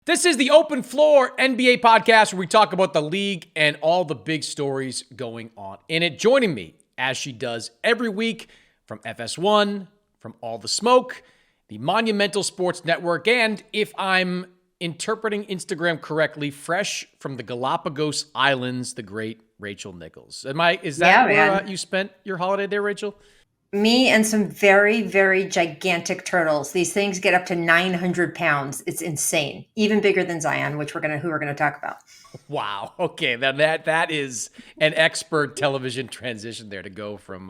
This is the Open Floor NBA podcast where we talk about the league and all the big stories going on in it. Joining me, as she does every week, from FS1, from All the Smoke, the Monumental Sports Network, and if I'm interpreting Instagram correctly, fresh from the Galapagos Islands, the great Rachel Nichols. Is that where you spent your holiday there, Rachel? Me and some very, very gigantic turtles. These things get up to 900 pounds. It's insane. Even bigger than Zion, who we're gonna talk about. Wow. Okay. That is an expert television transition there to go from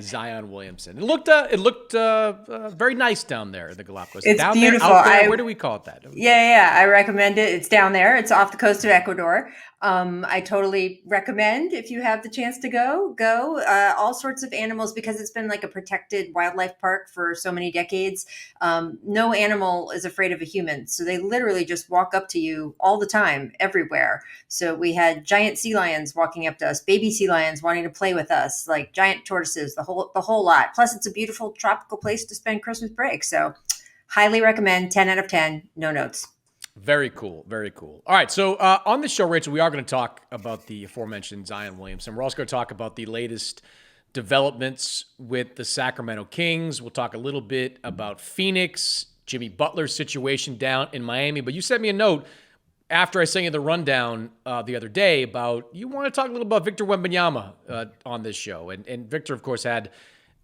Zion Williamson. It looked very nice down there in the Galapagos. It's down beautiful. There, out there. Where do we call it that? Yeah. I recommend it. It's down there. It's off the coast of Ecuador. I totally recommend if you have the chance to go. All sorts of animals, because it's been like a protected wildlife park for so many decades. No animal is afraid of a human. So they literally just walk up to you all the time, everywhere. So we had giant sea lions walking up to us, baby sea lions wanting to play with us, like giant tortoises, the whole lot. Plus it's a beautiful tropical place to spend Christmas break. So highly recommend. 10 out of 10, no notes. Very cool. Very cool. All right. So on the show, Rachel, we are going to talk about the aforementioned Zion Williamson. We're also going to talk about the latest developments with the Sacramento Kings. We'll talk a little bit about Phoenix, Jimmy Butler's situation down in Miami. But you sent me a note after I sent you the rundown the other day about you want to talk a little about Victor Wembanyama on this show. And Victor, of course, had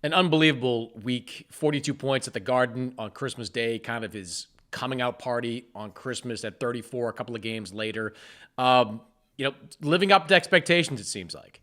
an unbelievable week, 42 points at the Garden on Christmas Day, kind of his coming out party on Christmas at 34, a couple of games later. Living up to expectations, it seems like.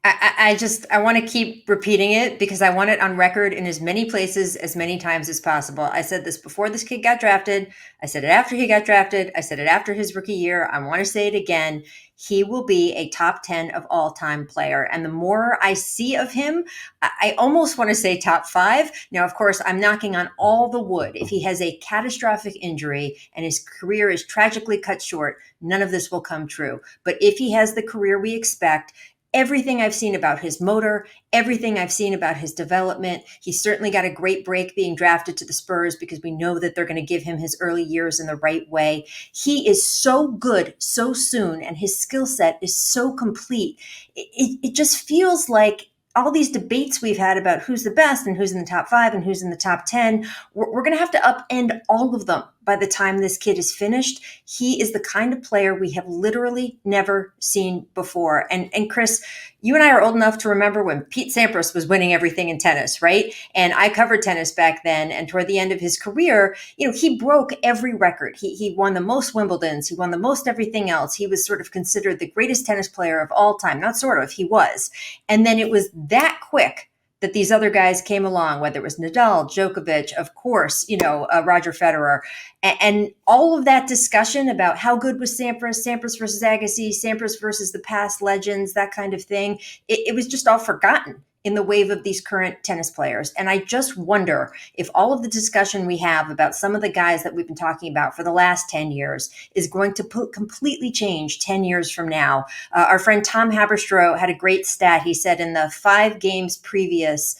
I want to keep repeating it because I want it on record in as many places, as many times as possible. I said this before this kid got drafted. I said it after he got drafted. I said it after his rookie year. I want to say it again. He will be a top 10 of all time player. And the more I see of him, I almost want to say top 5. Now, of course, I'm knocking on all the wood. If he has a catastrophic injury and his career is tragically cut short, none of this will come true. But if he has the career we expect, everything I've seen about his motor, everything I've seen about his development, he's certainly got a great break being drafted to the Spurs because we know that they're going to give him his early years in the right way. He is so good so soon, and his skill set is so complete. It just feels like all these debates we've had about who's the best and who's in the top 5 and who's in the top 10, we're going to have to upend all of them by the time this kid is finished. He is the kind of player we have literally never seen before. And Chris, you and I are old enough to remember when Pete Sampras was winning everything in tennis, right? And I covered tennis back then. And toward the end of his career, he broke every record. He won the most Wimbledons. He won the most everything else. He was sort of considered the greatest tennis player of all time. Not sort of, he was. And then it was that quick that these other guys came along, whether it was Nadal, Djokovic, of course, Roger Federer, and all of that discussion about how good was Sampras versus Agassi, Sampras versus the past legends, that kind of thing. It was just all forgotten in the wave of these current tennis players. And I just wonder if all of the discussion we have about some of the guys that we've been talking about for the last 10 years is going to completely change 10 years from now. Our friend Tom Haberstroh had a great stat. He said in the 5 games previous,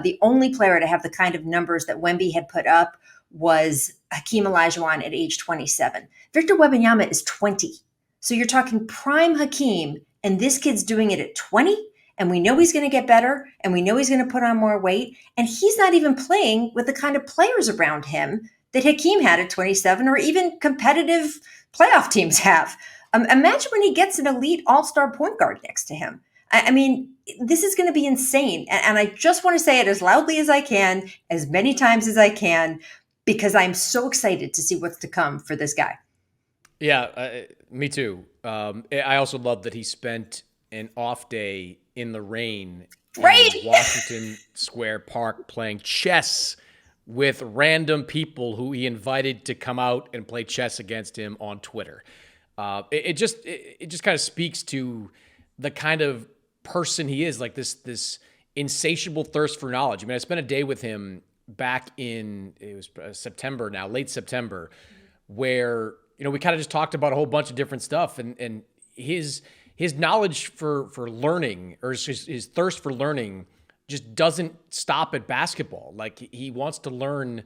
the only player to have the kind of numbers that Wemby had put up was Hakeem Olajuwon at age 27. Victor Wembanyama is 20. So you're talking prime Hakeem, and this kid's doing it at 20? And we know he's going to get better, and we know he's going to put on more weight. And he's not even playing with the kind of players around him that Hakeem had at 27, or even competitive playoff teams have. Imagine when he gets an elite all-star point guard next to him. I mean, this is going to be insane. And I just want to say it as loudly as I can, as many times as I can, because I'm so excited to see what's to come for this guy. Yeah, me too. I also love that he spent an off day in the rain in Washington Square Park playing chess with random people who he invited to come out and play chess against him on Twitter. It just kind of speaks to the kind of person he is, like this insatiable thirst for knowledge. I mean, I spent a day with him back in, it was September now, late September, where, we kind of just talked about a whole bunch of different stuff, and his knowledge for learning, or his thirst for learning, just doesn't stop at basketball. Like, he wants to learn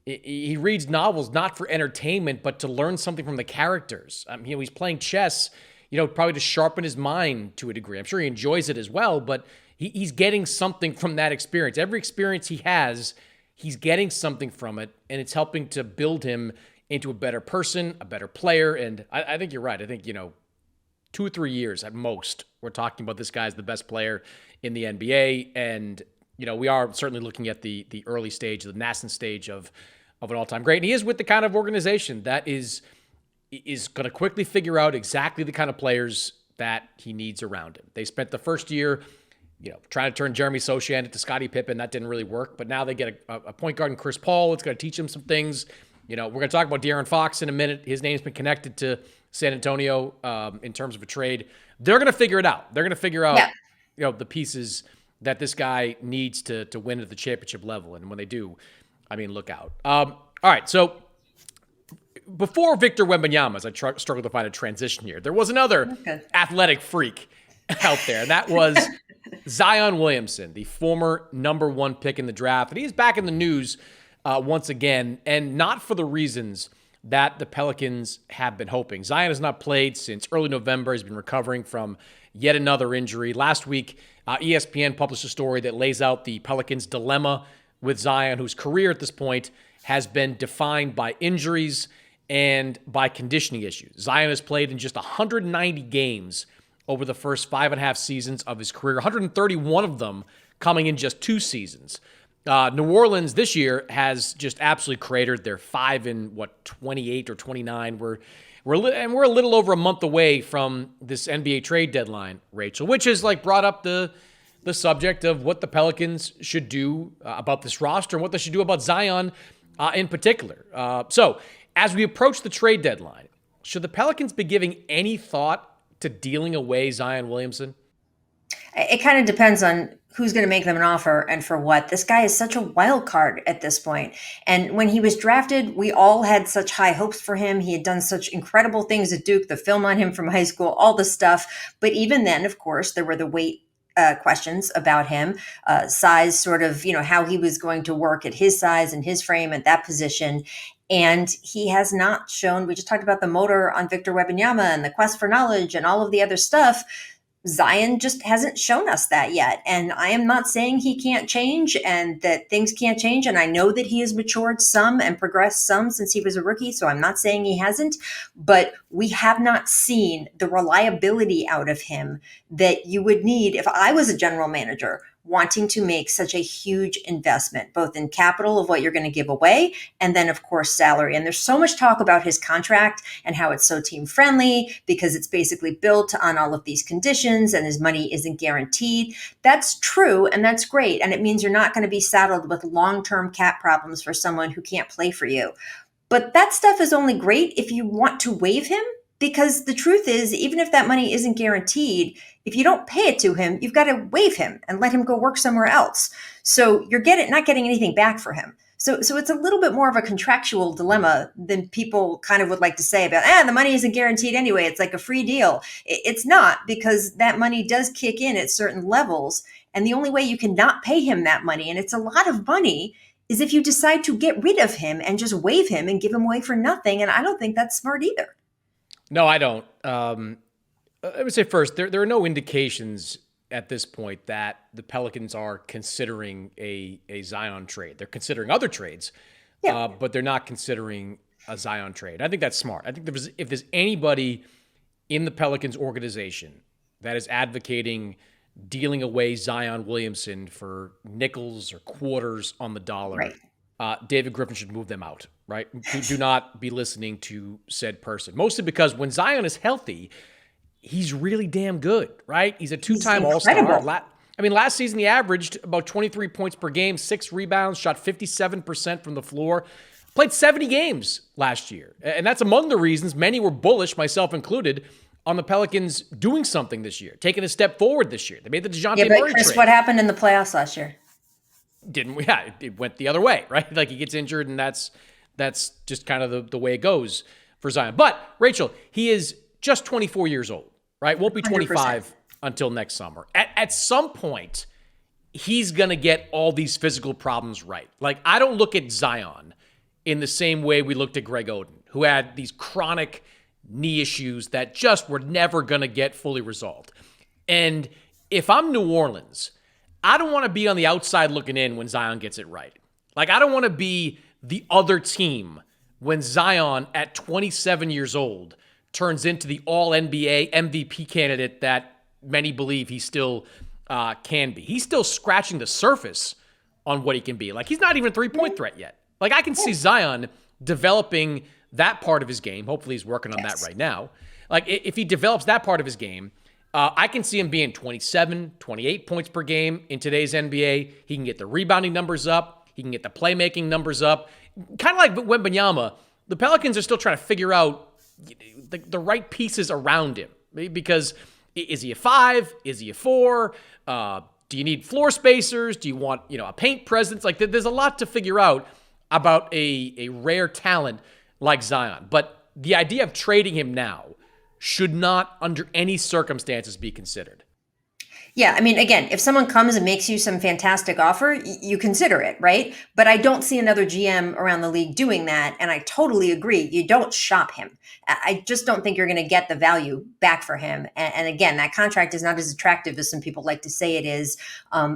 He reads novels not for entertainment, but to learn something from the characters. He's playing chess, probably to sharpen his mind to a degree. I'm sure he enjoys it as well, but he's getting something from that experience. Every experience he has, he's getting something from it, and it's helping to build him into a better person, a better player. And I think you're right. I think, 2 or 3 years at most, we're talking about this guy's the best player in the NBA. And, we are certainly looking at the early stage, the nascent stage of an all-time great. And he is with the kind of organization that is going to quickly figure out exactly the kind of players that he needs around him. They spent the first year, trying to turn Jeremy Sochan into Scottie Pippen. That didn't really work. But now they get a point guard in Chris Paul. It's going to teach him some things. We're going to talk about De'Aaron Fox in a minute. His name's been connected to San Antonio in terms of a trade. They're going to figure it out. They're going to figure out, the pieces that this guy needs to win at the championship level. And when they do, look out. All right, so before Victor Wembanyama, as I struggled to find a transition here, there was another athletic freak out there, and that was Zion Williamson, the former number 1 pick in the draft. And he's back in the news once again, and not for the reasons that the Pelicans have been hoping. Zion has not played since early November. He's been recovering from yet another injury. Last week, ESPN published a story that lays out the Pelicans' dilemma with Zion, whose career at this point has been defined by injuries and by conditioning issues. Zion has played in just 190 games over the first 5.5 seasons of his career, 131 of them coming in just 2 seasons. New Orleans this year has just absolutely cratered. They're 28 or 29. We're a little over a month away from this NBA trade deadline, Rachel, which has brought up the subject of what the Pelicans should do about this roster and what they should do about Zion in particular. So as we approach the trade deadline, should the Pelicans be giving any thought to dealing away Zion Williamson? It kind of depends on who's going to make them an offer and for what. This guy is such a wild card at this point. And when he was drafted, we all had such high hopes for him. He had done such incredible things at Duke, the film on him from high school, all the stuff. But even then, of course, there were the weight questions about him, size, sort of, how he was going to work at his size and his frame at that position. And he has not shown, we just talked about the motor on Victor Wembanyama and the quest for knowledge and all of the other stuff. Zion just hasn't shown us that yet. And I am not saying he can't change and that things can't change. And I know that he has matured some and progressed some since he was a rookie. So I'm not saying he hasn't, but we have not seen the reliability out of him that you would need if I was a general manager wanting to make such a huge investment, both in capital of what you're going to give away, and then, of course, salary. And there's so much talk about his contract and how it's so team friendly because it's basically built on all of these conditions and his money isn't guaranteed. That's true, and that's great. And it means you're not going to be saddled with long-term cap problems for someone who can't play for you. But that stuff is only great if you want to waive him. Because the truth is, even if that money isn't guaranteed, if you don't pay it to him, you've got to waive him and let him go work somewhere else. So you're not getting anything back for him. So it's a little bit more of a contractual dilemma than people kind of would like to say about, the money isn't guaranteed anyway. It's like a free deal. It's not, because that money does kick in at certain levels. And the only way you can not pay him that money, and it's a lot of money, is if you decide to get rid of him and just waive him and give him away for nothing. And I don't think that's smart either. No, I don't. I would say first, there are no indications at this point that the Pelicans are considering a Zion trade. They're considering other trades, but they're not considering a Zion trade. I think that's smart. I think if there's anybody in the Pelicans organization that is advocating dealing away Zion Williamson for nickels or quarters on the dollar, right, David Griffin should move them out, right? Do not be listening to said person. Mostly because when Zion is healthy, he's really damn good, right? He's a two-time All-Star. Last season he averaged about 23 points per game, 6 rebounds, shot 57% from the floor, played 70 games last year. And that's among the reasons many were bullish, myself included, on the Pelicans doing something this year, taking a step forward this year. They made the DeJounte Murray Chris, trade. What happened in the playoffs last year? It went the other way, right? Like he gets injured, and that's just kind of the way it goes for Zion. But, Rachel, he is just 24 years old, right? Won't be 25 100%. Until next summer. At some point, he's going to get all these physical problems right. Like, I don't look at Zion in the same way we looked at Greg Oden, who had these chronic knee issues that just were never going to get fully resolved. And if I'm New Orleans, I don't want to be on the outside looking in when Zion gets it right. Like, I don't want to be the other team when Zion, at 27 years old, turns into the All-NBA MVP candidate that many believe he still can be. He's still scratching the surface on what he can be. Like, he's not even a three-point threat yet. Like, I can see Zion developing that part of his game. Hopefully he's working on that right now. Like, if he develops that part of his game, I can see him being 27, 28 points per game in today's NBA. He can get the rebounding numbers up. He can get the playmaking numbers up. Kind of like Wembanyama, the Pelicans are still trying to figure out the right pieces around him. Because is he a 5? Is he a 4? Do you need floor spacers? Do you want, a paint presence? Like, there's a lot to figure out about a rare talent like Zion. But the idea of trading him now should not, under any circumstances, be considered. Yeah, I mean, again, if someone comes and makes you some fantastic offer, you consider it, right? But I don't see another GM around the league doing that. And I totally agree. You don't shop him. I just don't think you're going to get the value back for him. And again, that contract is not as attractive as some people like to say it is.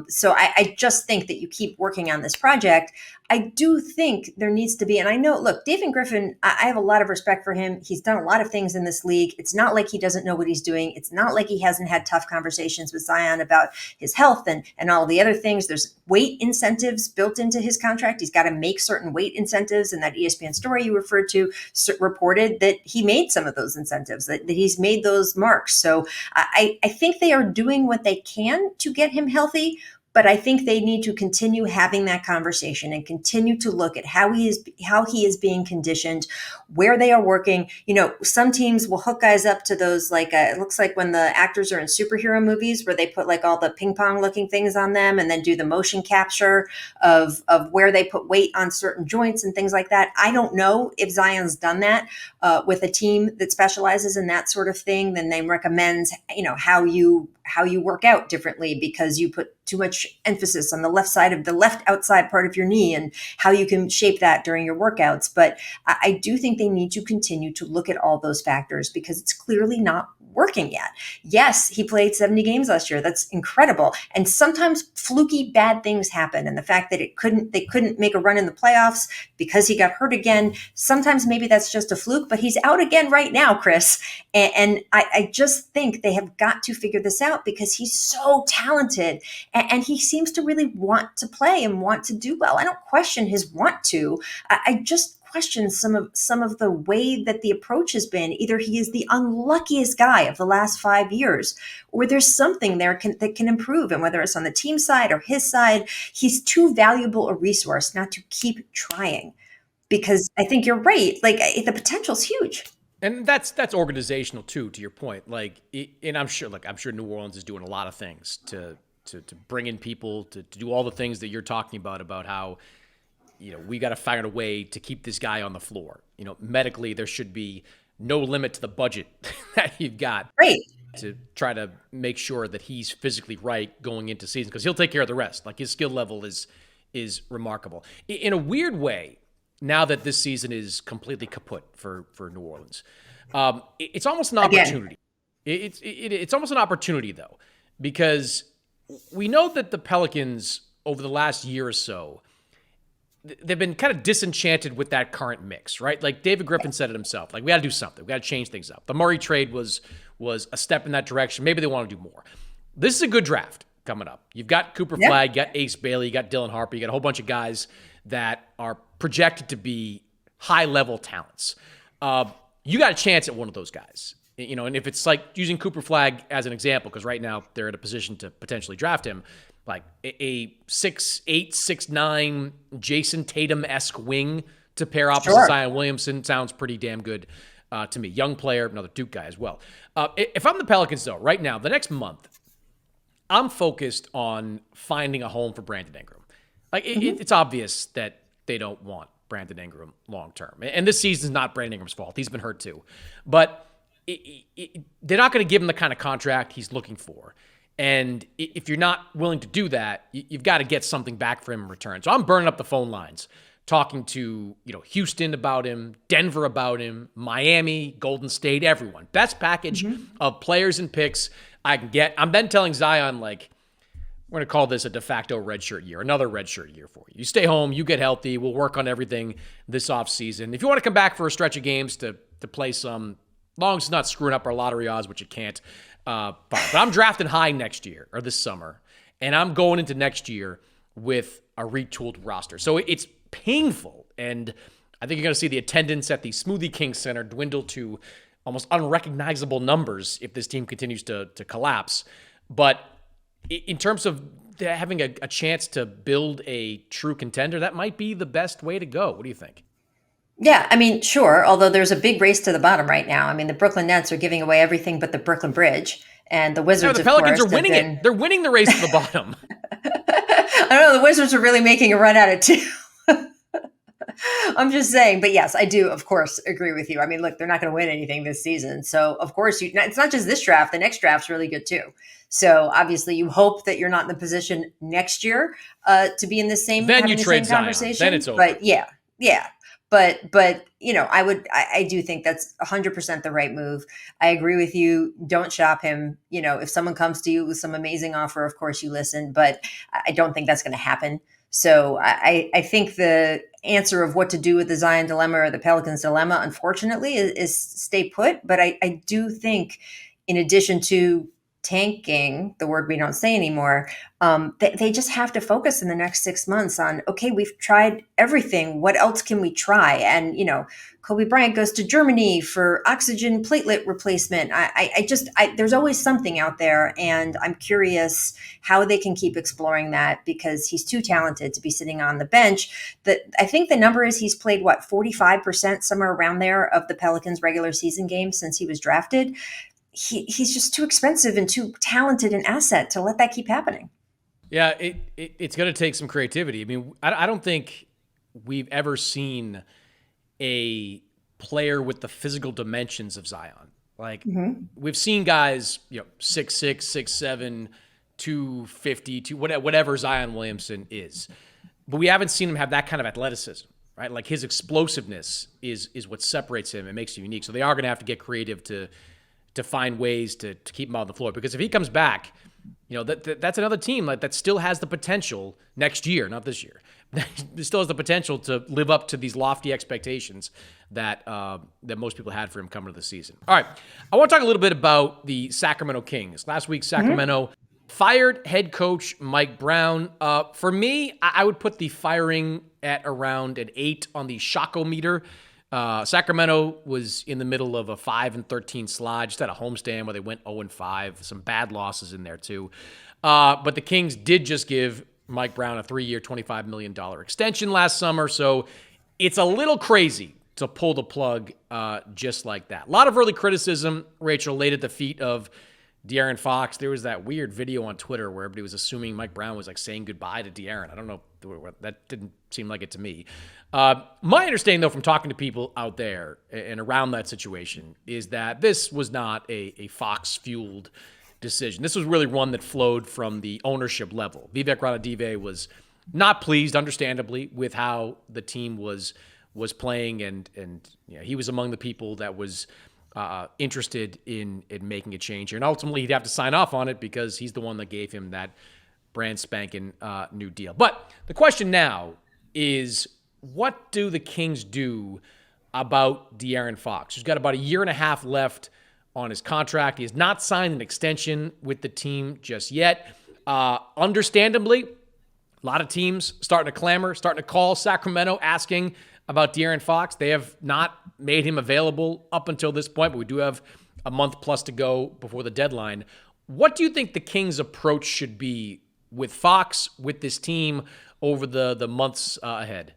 So I just think that you keep working on this project. I do think there needs to be, and I know, look, David Griffin, I have a lot of respect for him. He's done a lot of things in this league. It's not like he doesn't know what he's doing. It's not like he hasn't had tough conversations with Zion about his health and all the other things. There's weight incentives built into his contract. He's got to make certain weight incentives. And that ESPN story you referred to reported that he made some of those incentives, that he's made those marks. So I think they are doing what they can to get him healthy. But I think they need to continue having that conversation and continue to look at how he is being conditioned, where they are working. Some teams will hook guys up to those, like it looks like when the actors are in superhero movies where they put like all the ping pong looking things on them and then do the motion capture of where they put weight on certain joints and things like that. I don't know if Zion's done that with a team that specializes in that sort of thing. Then they recommend, how you work out differently because you put too much emphasis on the left outside part of your knee and how you can shape that during your workouts. But I do think they need to continue to look at all those factors because it's clearly not working yet. Yes, he played 70 games last year. That's incredible. And sometimes fluky bad things happen. And the fact that they couldn't make a run in the playoffs because he got hurt again. Sometimes maybe that's just a fluke, but he's out again right now, Chris. And I just think they have got to figure this out because he's so talented and he seems to really want to play and want to do well. I don't question his want to. I just question some of the way that the approach has been. Either he is the unluckiest guy of the last 5 years, or there's something there that can improve. And whether it's on the team side or his side, he's too valuable a resource not to keep trying. Because I think you're right. Like, the potential's huge. And that's organizational too, to your point. Like, and I'm sure New Orleans is doing a lot of things to bring in people, to do all the things that you're talking about how, we got to find a way to keep this guy on the floor. Medically, there should be no limit to the budget that you've got to try to make sure that he's physically right going into season, because he'll take care of the rest. Like, his skill level is remarkable. In a weird way, now that this season is completely kaput for New Orleans, it's almost an opportunity. It's almost an opportunity, though, because we know that the Pelicans over the last year or so, they've been kind of disenchanted with that current mix, right? Like, David Griffin said it himself. Like, we got to do something. We got to change things up. The Murray trade was a step in that direction. Maybe they want to do more. This is a good draft coming up. You've got Cooper Flagg, you got Ace Bailey, you got Dylan Harper, you got a whole bunch of guys that are projected to be high-level talents. You got a chance at one of those guys. And if it's like using Cooper Flagg as an example, because right now they're in a position to potentially draft him, like a 6'8", 6'9", Jason Tatum-esque wing to pair opposite Zion Williamson sounds pretty damn good to me. Young player, another Duke guy as well. If I'm the Pelicans, though, right now, the next month, I'm focused on finding a home for Brandon Ingram. Like, it's obvious that they don't want Brandon Ingram long-term. And this season's not Brandon Ingram's fault. He's been hurt too. But they're not going to give him the kind of contract he's looking for. And if you're not willing to do that, you've got to get something back for him in return. So I'm burning up the phone lines talking to, Houston about him, Denver about him, Miami, Golden State, everyone. Best package of players and picks I can get. I'm then telling Zion, we're going to call this a de facto redshirt year, another redshirt year for you. You stay home, you get healthy, we'll work on everything this offseason. If you want to come back for a stretch of games to play some, long as it's not screwing up our lottery odds, which it can't, but I'm drafting high next year or this summer, and I'm going into next year with a retooled roster. So it's painful, and I think you're going to see the attendance at the Smoothie King Center dwindle to almost unrecognizable numbers if this team continues to collapse. But in terms of having a chance to build a true contender, that might be the best way to go. What do you think? Yeah, I mean, sure. Although there's a big race to the bottom right now. I mean, the Brooklyn Nets are giving away everything but the Brooklyn Bridge, and the Wizards. The Pelicans are winning it. They're winning the race to the bottom. I don't know. The Wizards are really making a run at it too. I'm just saying, but yes, I do, of course, agree with you. I mean, look, they're not going to win anything this season. So, of course, it's not just this draft. The next draft's really good, too. So, obviously, you hope that you're not in the position next year to be in the same, then you trade Zion. Conversation. Then it's over. But, yeah. But I do think that's 100% the right move. I agree with you. Don't shop him. If someone comes to you with some amazing offer, of course, you listen. But I don't think that's going to happen. So I think the answer of what to do with the Zion dilemma or the Pelicans dilemma, unfortunately, is stay put. But I do think, in addition to tanking, the word we don't say anymore, they just have to focus in the next 6 months on, okay, we've tried everything. What else can we try? And, Kobe Bryant goes to Germany for oxygen platelet replacement. There's always something out there. And I'm curious how they can keep exploring that, because he's too talented to be sitting on the bench. I think the number is he's played, 45%, somewhere around there, of the Pelicans regular season games since he was drafted. He's just too expensive and too talented an asset to let that keep happening. Yeah, it's going to take some creativity. I mean, I don't think we've ever seen a player with the physical dimensions of Zion. We've seen guys, 6'6", 6'7", 250, whatever Zion Williamson is. But we haven't seen him have that kind of athleticism, right? Like, his explosiveness is what separates him and makes him unique. So they are going to have to get creative to find ways to keep him on the floor. Because if he comes back, that's another team that still has the potential next year, not this year. It still has the potential to live up to these lofty expectations that most people had for him coming to the season. All right, I want to talk a little bit about the Sacramento Kings. Last week, Sacramento fired head coach Mike Brown. For me, I would put the firing at around an 8 on the shockometer. Sacramento was in the middle of a 5-13 slide, just had a homestand where they went 0-5, some bad losses in there too. But the Kings did just give Mike Brown a 3-year, $25 million extension last summer. So it's a little crazy to pull the plug just like that. A lot of early criticism, Rachel, laid at the feet of De'Aaron Fox. There was that weird video on Twitter where everybody was assuming Mike Brown was saying goodbye to De'Aaron. I don't know. That didn't seem like it to me. My understanding, though, from talking to people out there and around that situation, is that this was not a Fox-fueled decision. This was really one that flowed from the ownership level. Vivek Ranadive was not pleased, understandably, with how the team was playing, and he was among the people that was interested in making a change here. And ultimately, he'd have to sign off on it because he's the one that gave him that brand spanking new deal. But the question now is, what do the Kings do about De'Aaron Fox, who's got about 1.5 years left on his contract? He has not signed an extension with the team just yet. Understandably, a lot of teams starting to clamor, starting to call Sacramento, asking about De'Aaron Fox. They have not made him available up until this point, but we do have a month plus to go before the deadline. What do you think the Kings' approach should be with Fox, with this team, over the months ahead?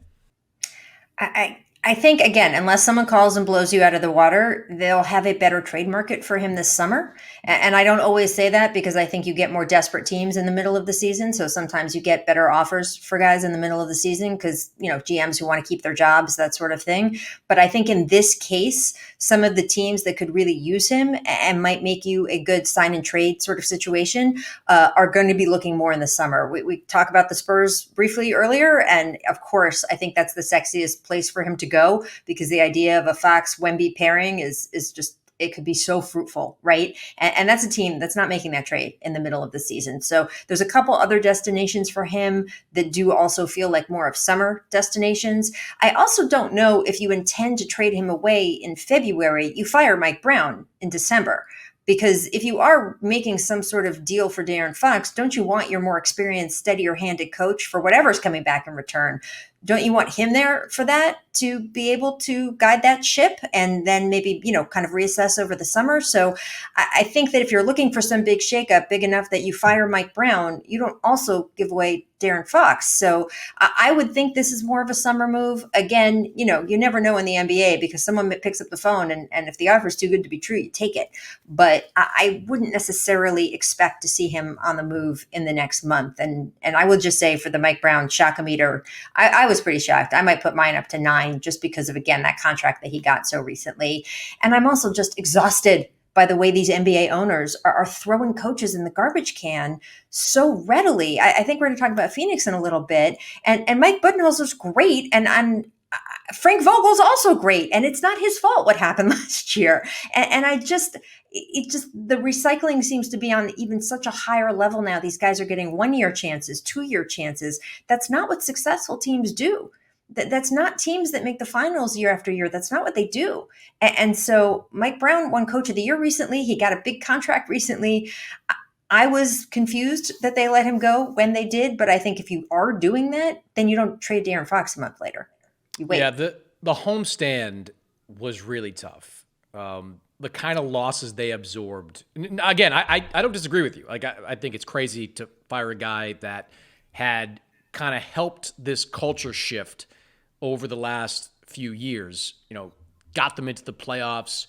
I think, again, unless someone calls and blows you out of the water, they'll have a better trade market for him this summer. And I don't always say that because I think you get more desperate teams in the middle of the season. So sometimes you get better offers for guys in the middle of the season because, GMs who want to keep their jobs, that sort of thing. But I think in this case, some of the teams that could really use him and might make you a good sign and trade sort of situation are going to be looking more in the summer. We talked about the Spurs briefly earlier. And of course, I think that's the sexiest place for him to go because the idea of a Fox Wemby pairing is just, it could be so fruitful, right? And that's a team that's not making that trade in the middle of the season. So there's a couple other destinations for him that do also feel like more of summer destinations. I also don't know if you intend to trade him away in February, you fire Mike Brown in December. Because if you are making some sort of deal for De'Aaron Fox, don't you want your more experienced, steadier-handed coach for whatever's coming back in return? Don't you want him there for that to be able to guide that ship and then maybe, kind of reassess over the summer? So I think that if you're looking for some big shakeup, big enough that you fire Mike Brown, you don't also give away De'Aaron Fox. So I would think this is more of a summer move. Again, you never know in the NBA because someone picks up the phone and if the offer is too good to be true, you take it. But I wouldn't necessarily expect to see him on the move in the next month. And I will just say for the Mike Brown shock-o-meter, I was pretty shocked. I might put mine up to 9 just because of, again, that contract that he got so recently. And I'm also just exhausted by the way these NBA owners are throwing coaches in the garbage can so readily. I think we're going to talk about Phoenix in a little bit. And Mike Budenholzer's great. And Frank Vogel's also great. And it's not his fault what happened last year. And the recycling seems to be on even such a higher level now. These guys are getting 1-year chances, 2-year chances. That's not what successful teams do. That's not teams that make the finals year after year. That's not what they do. And so Mike Brown won Coach of the Year recently. He got a big contract recently. I was confused that they let him go when they did. But I think if you are doing that, then you don't trade De'Aaron Fox a month later. You wait. Yeah, the homestand was really tough. The kind of losses they absorbed. Again, I don't disagree with you. Like I think it's crazy to fire a guy that had kind of helped this culture shift over the last few years, got them into the playoffs,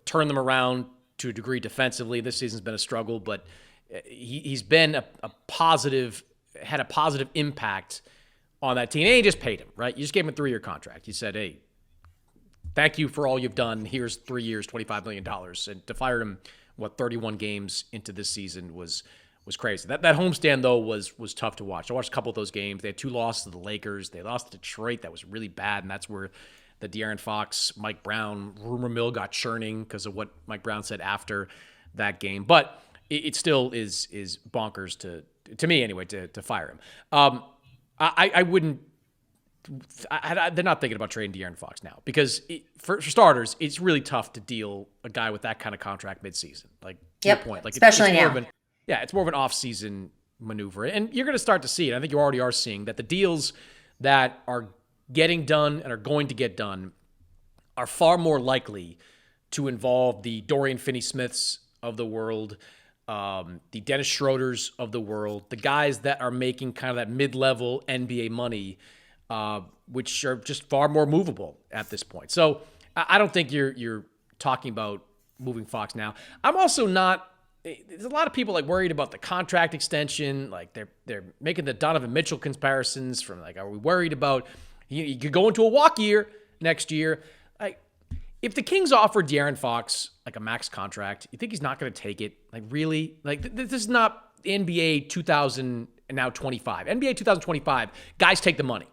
turned them around to a degree defensively. This season's been a struggle, but he's been a positive, had a positive impact on that team. And he just paid him, right? You just gave him a 3-year contract. You said, hey, thank you for all you've done. Here's 3 years, $25 million. And to fire him, 31 games into this season was crazy. That homestand, though, was tough to watch. I watched a couple of those games. They had 2 losses to the Lakers. They lost to Detroit. That was really bad, and that's where the De'Aaron Fox, Mike Brown rumor mill got churning because of what Mike Brown said after that game. But it still is bonkers to me anyway to fire him. I wouldn't. They're not thinking about trading De'Aaron Fox now because for starters, it's really tough to deal a guy with that kind of contract midseason. Like to your point, like especially now. It's more of an off-season maneuver. And you're going to start to see it. I think you already are seeing that the deals that are getting done and are going to get done are far more likely to involve the Dorian Finney-Smiths of the world, the Dennis Schroeders of the world, the guys that are making kind of that mid-level NBA money, which are just far more movable at this point. So I don't think you're talking about moving Fox now. I'm also not. There's a lot of people worried about the contract extension. Like they're making the Donovan Mitchell comparisons from are we worried about you could go into a walk year next year? If the Kings offered De'Aaron Fox a max contract, you think he's not going to take it? Really? This is not NBA 2000 and now 25. NBA 2025, guys take the money.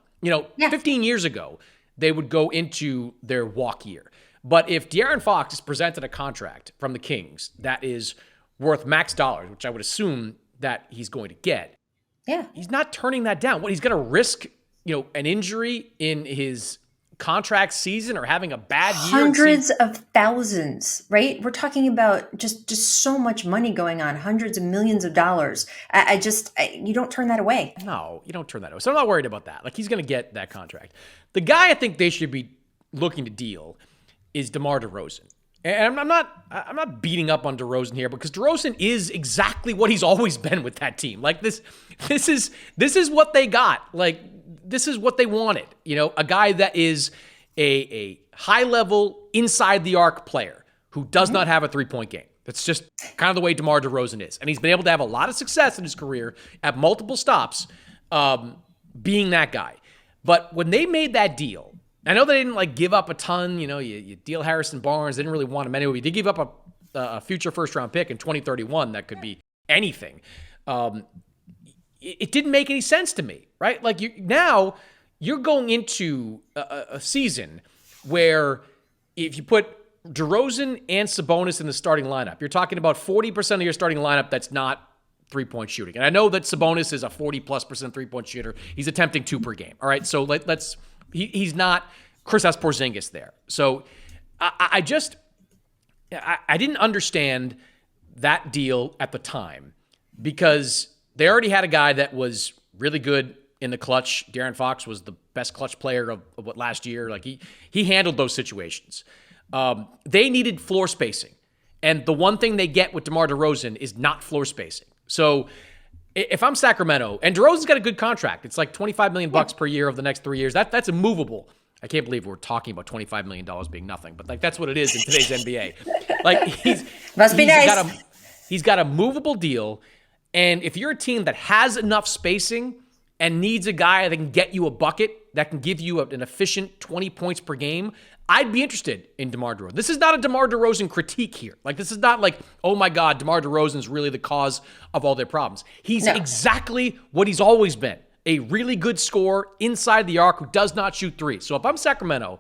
15 years ago, they would go into their walk year. But if De'Aaron Fox is presented a contract from the Kings that is worth max dollars, which I would assume that he's going to get. Yeah. He's not turning that down. What, he's going to risk, an injury in his contract season or having a bad year? Hundreds of thousands, right? We're talking about just so much money going on, hundreds of millions of dollars. You don't turn that away. No, you don't turn that away. So I'm not worried about that. He's going to get that contract. The guy I think they should be looking to deal is DeMar DeRozan. And I'm not beating up on DeRozan here because DeRozan is exactly what he's always been with that team. This is what they got. This is what they wanted. A guy that is a high-level, inside-the-arc player who does not have a three-point game. That's just kind of the way DeMar DeRozan is. And he's been able to have a lot of success in his career at multiple stops being that guy. But when they made that deal, I know they didn't give up a ton. You deal Harrison Barnes. They didn't really want him anyway. They give up a future first-round pick in 2031 that could be anything. It didn't make any sense to me, right? Now you're going into a season where if you put DeRozan and Sabonis in the starting lineup, you're talking about 40% of your starting lineup that's not three-point shooting. And I know that Sabonis is a 40+% three-point shooter. He's attempting 2 per game. All right, so he's not Kristaps Porzingis there. So I didn't understand that deal at the time because they already had a guy that was really good in the clutch. De'Aaron Fox was the best clutch player of what last year. He handled those situations. They needed floor spacing. And the one thing they get with DeMar DeRozan is not floor spacing. So if I'm Sacramento, and DeRozan's got a good contract, it's like $25 million per year over the next 3 years. That's immovable. I can't believe we're talking about $25 million being nothing, but that's what it is in today's NBA. He's got a movable deal. And if you're a team that has enough spacing and needs a guy that can get you a bucket, that can give you an efficient 20 points per game, I'd be interested in DeMar DeRozan. This is not a DeMar DeRozan critique here. This is not oh my God, DeMar DeRozan is really the cause of all their problems. He's exactly what he's always been. A really good scorer inside the arc who does not shoot threes. So if I'm Sacramento,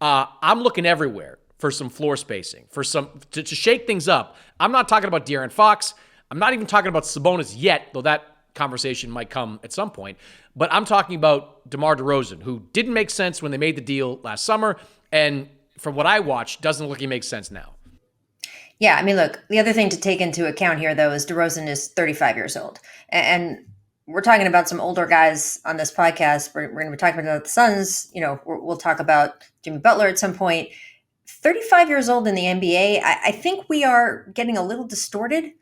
I'm looking everywhere for some floor spacing, for to shake things up. I'm not talking about De'Aaron Fox. I'm not even talking about Sabonis yet, though that conversation might come at some point. But I'm talking about DeMar DeRozan, who didn't make sense when they made the deal last summer, and from what I watched, doesn't look like he makes sense now. Yeah, I mean, look, the other thing to take into account here, though, is DeRozan is 35 years old. And we're talking about some older guys on this podcast. We're going to be talking about the Suns. We'll talk about Jimmy Butler at some point. 35 years old in the NBA, I think we are getting a little distorted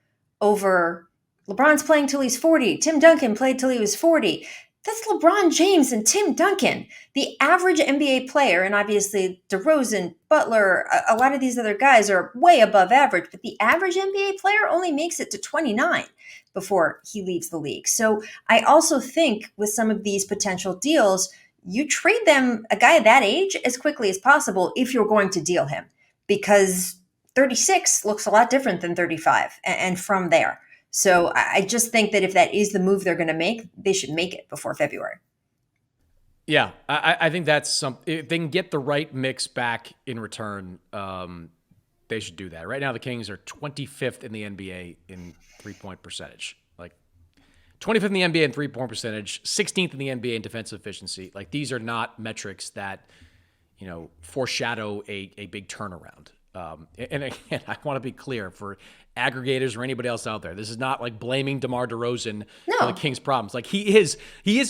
over LeBron's playing till he's 40. Tim Duncan played till he was 40. That's LeBron James and Tim Duncan. The average NBA player, and obviously DeRozan, Butler, a lot of these other guys are way above average, but the average NBA player only makes it to 29 before he leaves the league. So I also think with some of these potential deals, you trade them a guy at that age as quickly as possible if you're going to deal him, because 36 looks a lot different than 35 and from there. So I just think that if that is the move they're going to make, they should make it before February. Yeah, I think that's something. If they can get the right mix back in return, they should do that. Right now, the Kings are 25th in the NBA in three-point percentage. 25th in the NBA in three-point percentage, 16th in the NBA in defensive efficiency. These are not metrics that, foreshadow a big turnaround. And again, I want to be clear for aggregators or anybody else out there. This is not blaming DeMar DeRozan for the Kings' problems. He is,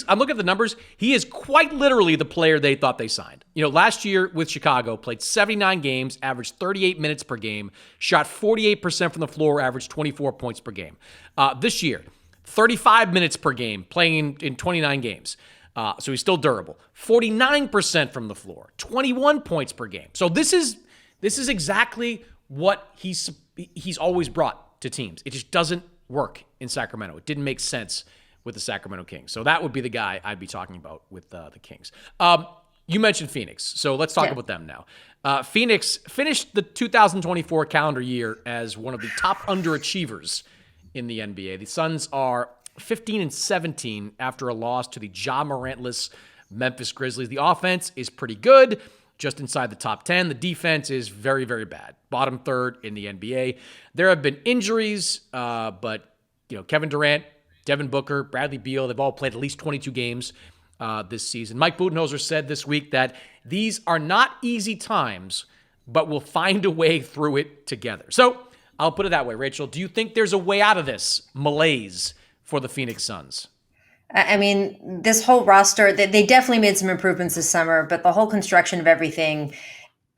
I'm looking at the numbers. He is quite literally the player they thought they signed. Last year with Chicago, played 79 games, averaged 38 minutes per game, shot 48% from the floor, averaged 24 points per game. This year, 35 minutes per game, playing in 29 games. So he's still durable. 49% from the floor, 21 points per game. So this is exactly what he's always brought to teams. It just doesn't work in Sacramento. It didn't make sense with the Sacramento Kings. So that would be the guy I'd be talking about with the Kings. You mentioned Phoenix, so let's talk about them now. Phoenix finished the 2024 calendar year as one of the top underachievers in the NBA. The Suns are 15-17 after a loss to the Ja Morantless Memphis Grizzlies. The offense is pretty good, just inside the top 10. The defense is very, very bad. Bottom third in the NBA. There have been injuries, but Kevin Durant, Devin Booker, Bradley Beal, they've all played at least 22 games this season. Mike Budenholzer said this week that these are not easy times, but we'll find a way through it together. So I'll put it that way. Rachel, do you think there's a way out of this malaise for the Phoenix Suns? I mean, this whole roster, they definitely made some improvements this summer, but the whole construction of everything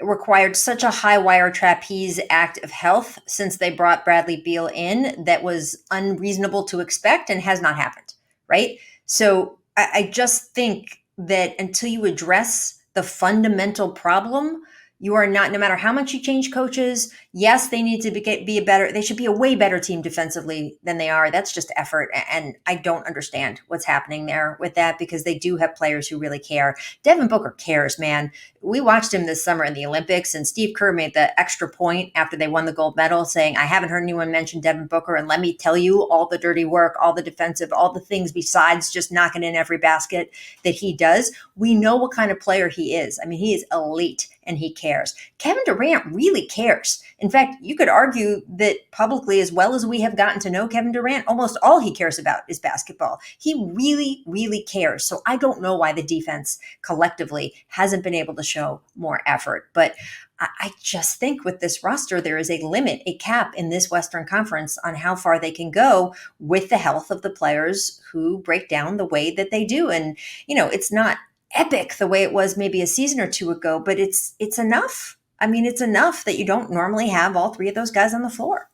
required such a high wire trapeze act of health since they brought Bradley Beal in that was unreasonable to expect and has not happened, right? So I just think that until you address the fundamental problem. You are not, no matter how much you change coaches, yes, they need to they should be a way better team defensively than they are. That's just effort. And I don't understand what's happening there with that, because they do have players who really care. Devin Booker cares, man. We watched him this summer in the Olympics, and Steve Kerr made the extra point after they won the gold medal saying, I haven't heard anyone mention Devin Booker. And let me tell you, all the dirty work, all the defensive, all the things besides just knocking in every basket that he does. We know what kind of player he is. I mean, he is elite and he cares. Kevin Durant really cares. In fact, you could argue that publicly, as well as we have gotten to know Kevin Durant, almost all he cares about is basketball. He really, really cares. So I don't know why the defense collectively hasn't been able to show more effort. But I just think with this roster, there is a limit, a cap in this Western Conference on how far they can go with the health of the players who break down the way that they do. And, it's not epic the way it was maybe a season or two ago, but it's enough. I mean, it's enough that you don't normally have all three of those guys on the floor.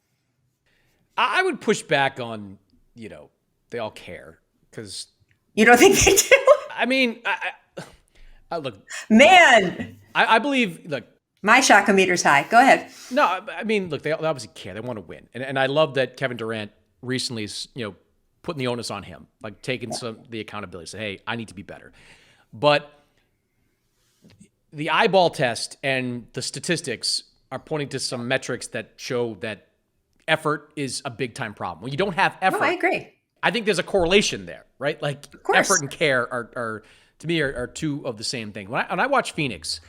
I would push back on, they all care, because you don't think they do? I mean, I look, man, I believe, look, my shot-o-meter's high. Go ahead. No, I mean, look, they obviously care. They want to win. And I love that Kevin Durant recently is, putting the onus on him, like taking the accountability, say, hey, I need to be better. But the eyeball test and the statistics are pointing to some metrics that show that effort is a big time problem. When you don't have effort, I agree. I think there's a correlation there, right? Like effort and care are to me are two of the same thing. When I watch Phoenix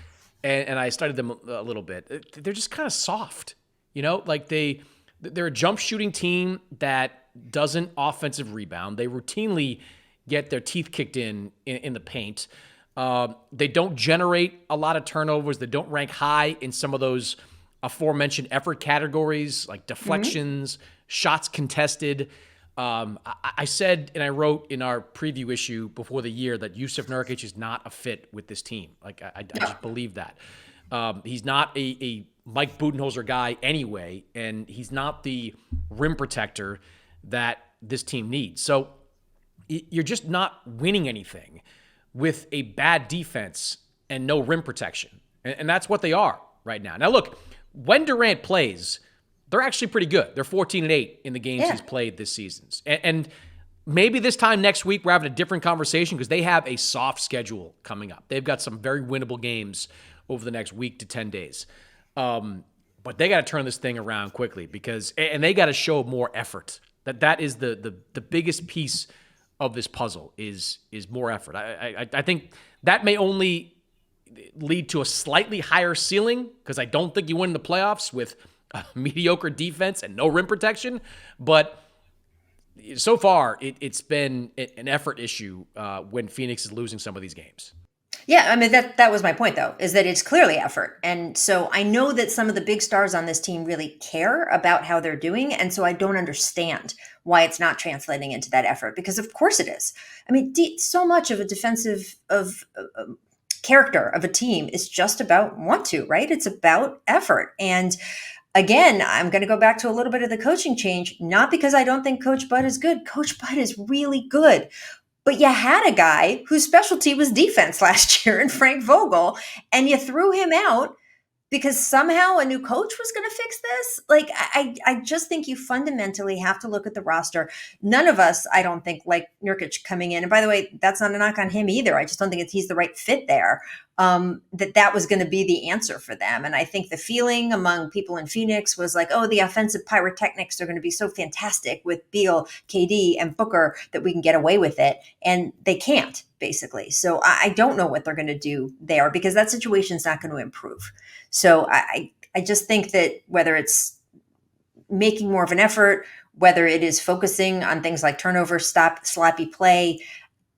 and I studied them a little bit, they're just kind of soft, like they're a jump shooting team that doesn't offensive rebound. They routinely get their teeth kicked in the paint. They don't generate a lot of turnovers. They don't rank high in some of those aforementioned effort categories, like deflections, shots contested. I said, and I wrote in our preview issue before the year, that Yusuf Nurkic is not a fit with this team. Like, I just believe that. He's not a Mike Budenholzer guy anyway, and he's not the rim protector that this team needs. So you're just not winning anything with a bad defense and no rim protection. And that's what they are right now. Now, look, when Durant plays, they're actually pretty good. They're 14-8 in the games he's played this season. And maybe this time next week we're having a different conversation, because they have a soft schedule coming up. They've got some very winnable games over the next week to 10 days. But they got to turn this thing around quickly, and they got to show more effort. That is the biggest piece of this puzzle is more effort. I think that may only lead to a slightly higher ceiling, because I don't think you win the playoffs with a mediocre defense and no rim protection. But so far, it's been an effort issue when Phoenix is losing some of these games. Yeah, I mean, that was my point, though, is that it's clearly effort. And so I know that some of the big stars on this team really care about how they're doing. And so I don't understand why it's not translating into that effort, because of course it is. I mean, so much of a defensive character of a team is just about want to, right? It's about effort. And again, I'm going to go back to a little bit of the coaching change, not because I don't think Coach Bud is good. Coach Bud is really good. But you had a guy whose specialty was defense last year in Frank Vogel, and you threw him out because somehow a new coach was going to fix this. Like, I just think you fundamentally have to look at the roster. None of us, I don't think, like Nurkic coming in. And by the way, that's not a knock on him either. I just don't think he's the right fit there. That was going to be the answer for them. And I think the feeling among people in Phoenix was like, oh, the offensive pyrotechnics are going to be so fantastic with Beal, KD, and Booker that we can get away with it. And they can't, basically. So I don't know what they're going to do there, because that situation's not going to improve. So I just think that whether it's making more of an effort, whether it is focusing on things like turnover, sloppy play,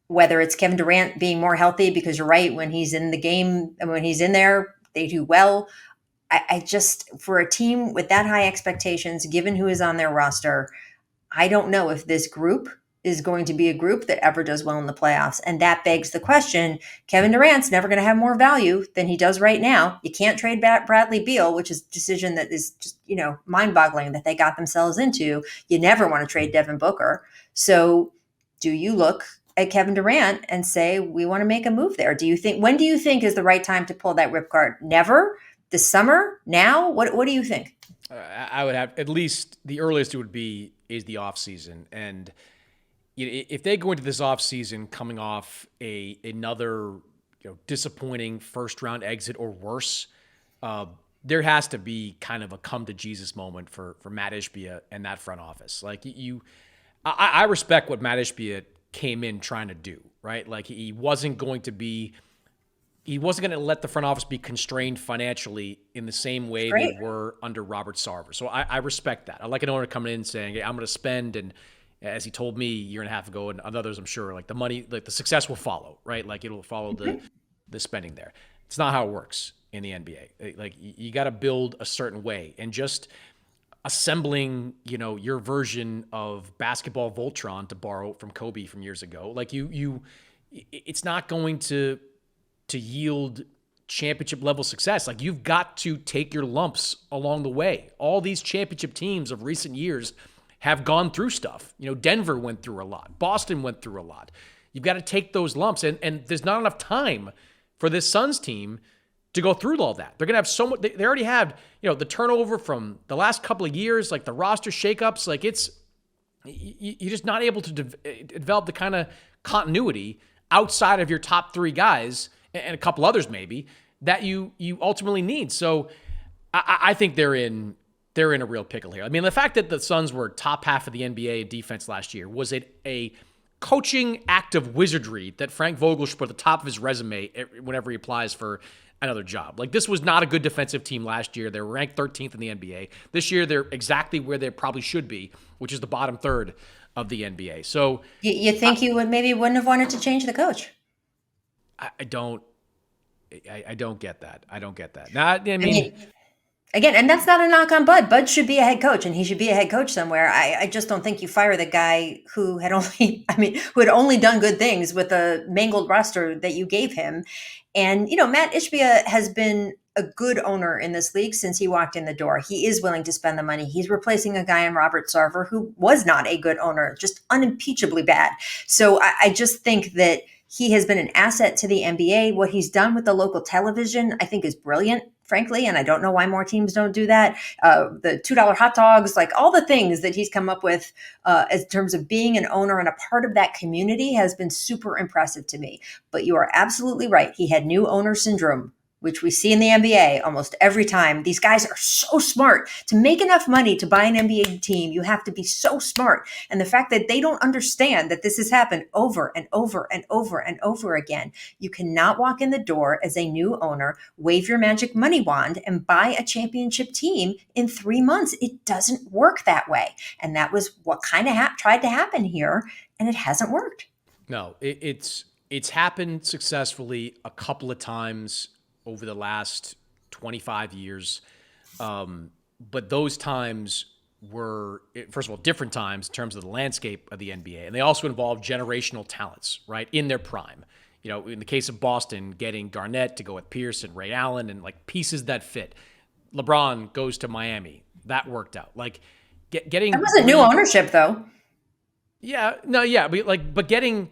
whether it's Kevin Durant being more healthy, because you're right, when he's in the game and when he's in there, they do well. I just, for a team with that high expectations, given who is on their roster, I don't know if this group is going to be a group that ever does well in the playoffs. And that begs the question, Kevin Durant's never going to have more value than he does right now. You can't trade Bradley Beal, which is a decision that is just, mind-boggling that they got themselves into. You never want to trade Devin Booker. So do you look at Kevin Durant and say, we want to make a move there? When do you think is the right time to pull that ripcord? Never? This summer? Now? What do you think? I would have, at least the earliest it would be is the off season. And if they go into this off season coming off another disappointing first round exit or worse, there has to be kind of a come to Jesus moment for Matt Ishbia and that front office. Like I respect what Matt Ishbia came in trying to do, right? Like he wasn't going to let the front office be constrained financially in the same way they were under Robert Sarver. So I respect that. I like an owner coming in saying, hey, I'm going to spend, and as he told me a year and a half ago, and others I'm sure, like the money, like the success will follow, right? Like it'll follow the spending there. It's not how it works in the NBA. Like you got to build a certain way, and just assembling, your version of basketball Voltron, to borrow from Kobe from years ago. Like it's not going to yield championship level success. Like you've got to take your lumps along the way. All these championship teams of recent years have gone through stuff. Denver went through a lot. Boston went through a lot. You've got to take those lumps, and there's not enough time for this Suns team to go through all that. They're going to have so much. They already had, the turnover from the last couple of years, like the roster shakeups. Like you're just not able to develop the kind of continuity outside of your top three guys and a couple others maybe that you ultimately need. So I think they're in a real pickle here. I mean, the fact that the Suns were top half of the NBA in defense last year, was it a coaching act of wizardry that Frank Vogel should put at the top of his resume whenever he applies for another job? Like, this was not a good defensive team last year. They were ranked 13th in the NBA. This year, they're exactly where they probably should be, which is the bottom third of the NBA. So you think you wouldn't have wanted to change the coach? I don't get that. I don't get that. Now, I mean, again, and that's not a knock on Bud. Bud should be a head coach, and he should be a head coach somewhere. I just don't think you fire the guy who had only done good things with a mangled roster that you gave him. And, Matt Ishbia has been a good owner in this league since he walked in the door. He is willing to spend the money. He's replacing a guy in Robert Sarver who was not a good owner, just unimpeachably bad. So I just think that he has been an asset to the NBA. What he's done with the local television, I think, is brilliant, frankly, and I don't know why more teams don't do that. The $2 hot dogs, like all the things that he's come up with in terms of being an owner and a part of that community has been super impressive to me. But you are absolutely right. He had new owner syndrome, which we see in the NBA almost every time. These guys are so smart. To make enough money to buy an NBA team, you have to be so smart. And the fact that they don't understand that this has happened over and over and over and over again. You cannot walk in the door as a new owner, wave your magic money wand, and buy a championship team in 3 months. It doesn't work that way. And that was what kind of tried to happen here, and it hasn't worked. No, it's happened successfully a couple of times over the last 25 years. But those times were, first of all, different times in terms of the landscape of the NBA. And they also involved generational talents, right, in their prime. In the case of Boston, getting Garnett to go with Pierce and Ray Allen and like pieces that fit. LeBron goes to Miami. That worked out. Like getting... That wasn't new ownership, though. Yeah, no, yeah. But getting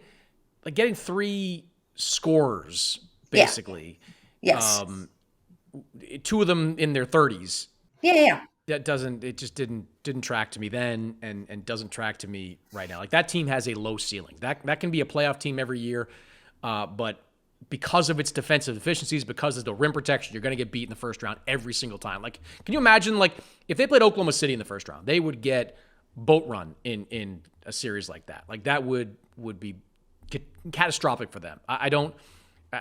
three scorers, basically. Yeah. Yes. Two of them in their 30s. Yeah. It just didn't track to me then and doesn't track to me right now. Like that team has a low ceiling. That can be a playoff team every year. But because of its defensive deficiencies, because of the rim protection, you're going to get beat in the first round every single time. Like, can you imagine, like, if they played Oklahoma City in the first round, they would get boat run in a series like that. Like that would be catastrophic for them. I don't...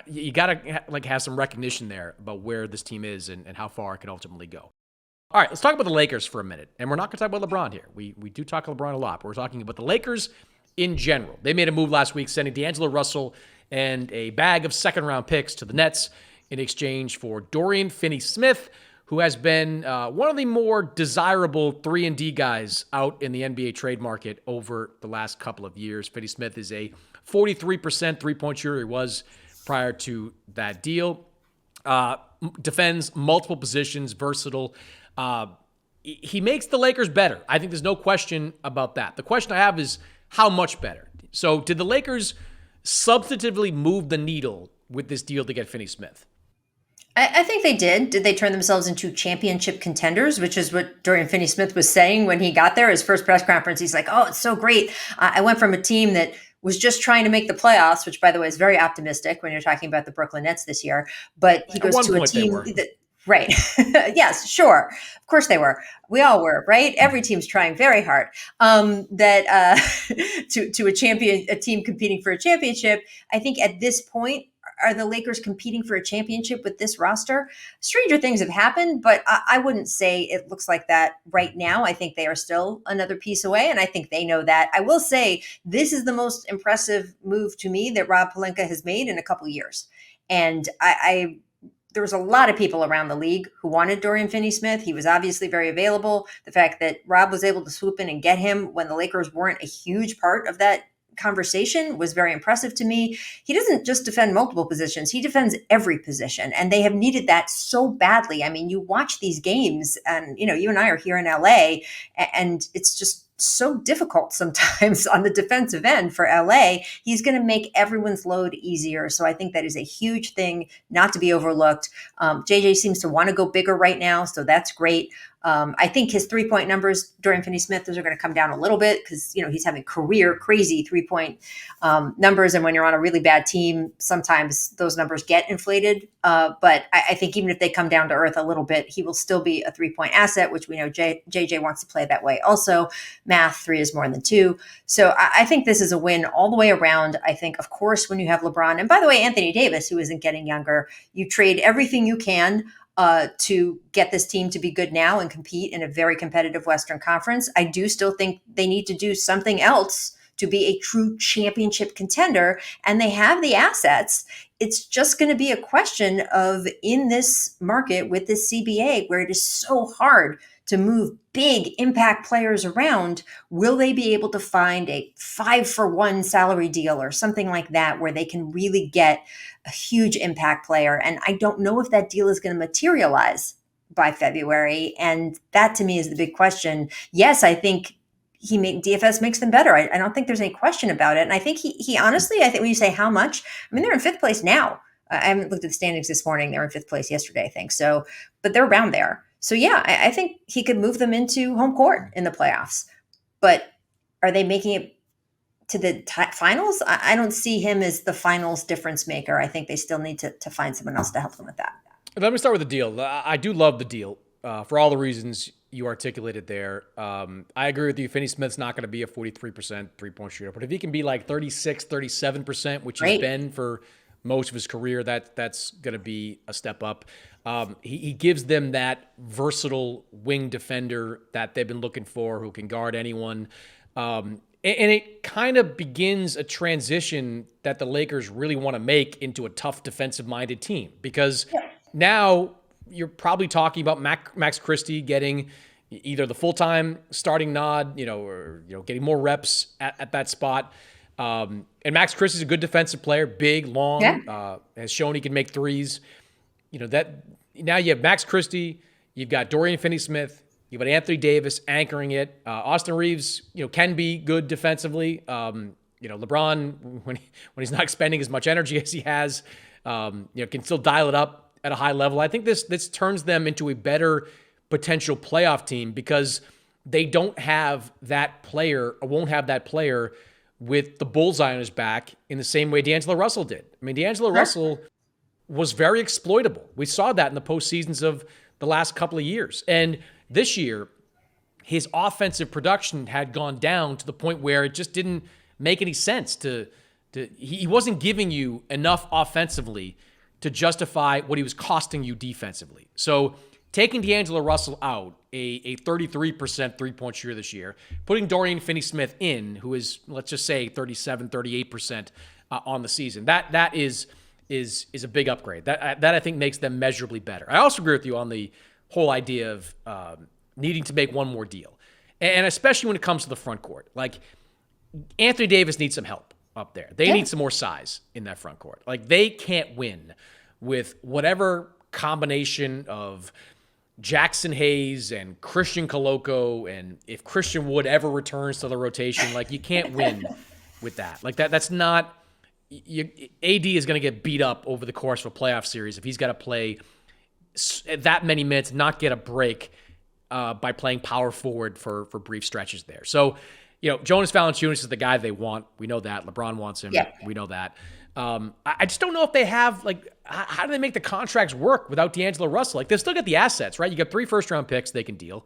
You got to like have some recognition there about where this team is and how far it can ultimately go. All right, let's talk about the Lakers for a minute. And we're not going to talk about LeBron here. We do talk LeBron a lot, but we're talking about the Lakers in general. They made a move last week, sending D'Angelo Russell and a bag of second-round picks to the Nets in exchange for Dorian Finney-Smith, who has been one of the more desirable 3-and-D guys out in the NBA trade market over the last couple of years. Finney-Smith is a 43% three-point shooter. He was prior to that deal. Defends multiple positions, versatile. He makes the Lakers better. I think there's no question about that. The question I have is how much better? So did the Lakers substantively move the needle with this deal to get Finney-Smith? I think they did. Did they turn themselves into championship contenders, which is what Dorian Finney-Smith was saying when he got there? His first press conference, he's like, oh, it's so great. I went from a team that was just trying to make the playoffs, which, by the way, is very optimistic when you're talking about the Brooklyn Nets this year. But he goes to a team that, right. Yes, sure. Of course they were. We all were, right? Every team's trying very hard. To a team competing for a championship. I think at this point, are the Lakers competing for a championship with this roster? Stranger things have happened, but I wouldn't say it looks like that right now. I think they are still another piece away, and I think they know that. I will say this is the most impressive move to me that Rob Pelinka has made in a couple of years. And there was a lot of people around the league who wanted Dorian Finney-Smith. He was obviously very available. The fact that Rob was able to swoop in and get him when the Lakers weren't a huge part of that conversation was very impressive to me. He doesn't just defend multiple positions. He defends every position, and they have needed that so badly. I mean, you watch these games and, you and I are here in LA, and it's just so difficult sometimes on the defensive end for LA. He's going to make everyone's load easier. So I think that is a huge thing not to be overlooked. JJ seems to want to go bigger right now, so that's great. I think his 3-point numbers during Finney-Smith, those are going to come down a little bit because, he's having career crazy 3-point numbers. And when you're on a really bad team, sometimes those numbers get inflated. But I think even if they come down to earth a little bit, he will still be a 3-point asset, which we know JJ wants to play that way. Also, math, 3 is more than 2. So I think this is a win all the way around. I think, of course, when you have LeBron, and by the way, Anthony Davis, who isn't getting younger, you trade everything you can to get this team to be good now and compete in a very competitive Western Conference. I do still think they need to do something else to be a true championship contender, and they have the assets. It's just going to be a question of, in this market with this CBA, where it is so hard to move big impact players around, will they be able to find a 5-for-1 salary deal or something like that where they can really get a huge impact player? And I don't know if that deal is going to materialize by February. And that to me is the big question. Yes, I think DFS makes them better. I don't think there's any question about it. And I think he honestly, I think when you say how much, I mean, they're in 5th place now. I haven't looked at the standings this morning. They were in 5th place yesterday, I think. So, but they're around there. So yeah, I think he could move them into home court in the playoffs. But are they making it to the finals? I don't see him as the finals difference maker. I think they still need to find someone else to help them with that. Let me start with the deal. I do love the deal for all the reasons you articulated there. I agree with you. Finney-Smith's not going to be a 43% three-point shooter, but if he can be like 36, 37%, which he's been for most of his career, that's going to be a step up. He gives them that versatile wing defender that they've been looking for, who can guard anyone. And it kind of begins a transition that the Lakers really want to make into a tough defensive-minded team, because now you're probably talking about Max Christie getting either the full-time starting nod, or getting more reps at that spot. And Max Christie's a good defensive player, big, long, has shown he can make threes. That now you have Max Christie, you've got Dorian Finney-Smith, you've got Anthony Davis anchoring it. Austin Reeves, can be good defensively. LeBron, when he's not expending as much energy as he has, can still dial it up at a high level. I think this turns them into a better potential playoff team because they don't have that player, or won't have that player with the bullseye on his back in the same way D'Angelo Russell did. I mean, D'Angelo Russell was very exploitable. We saw that in the postseasons of the last couple of years. And this year, his offensive production had gone down to the point where it just didn't make any sense he wasn't giving you enough offensively to justify what he was costing you defensively. So taking D'Angelo Russell out, a 33% three-point shooter this year, putting Dorian Finney-Smith in, who is, let's just say, 37, 38% on the season, that is a big upgrade. That I think makes them measurably better. I also agree with you on the whole idea of needing to make one more deal, and especially when it comes to the front court. Like, Anthony Davis needs some help up there. They need some more size in that front court. Like, they can't win with whatever combination of Jackson Hayes and Christian Coloco, and if Christian Wood ever returns to the rotation, like, you can't win with that. Like, that's not AD is going to get beat up over the course of a playoff series if he's got to play that many minutes, not get a break by playing power forward for brief stretches there. So, Jonas Valanciunas is the guy they want. We know that. LeBron wants him. Yeah. We know that. I just don't know if they have, how do they make the contracts work without D'Angelo Russell? They've still got the assets, right? You got 3 first-round picks they can deal.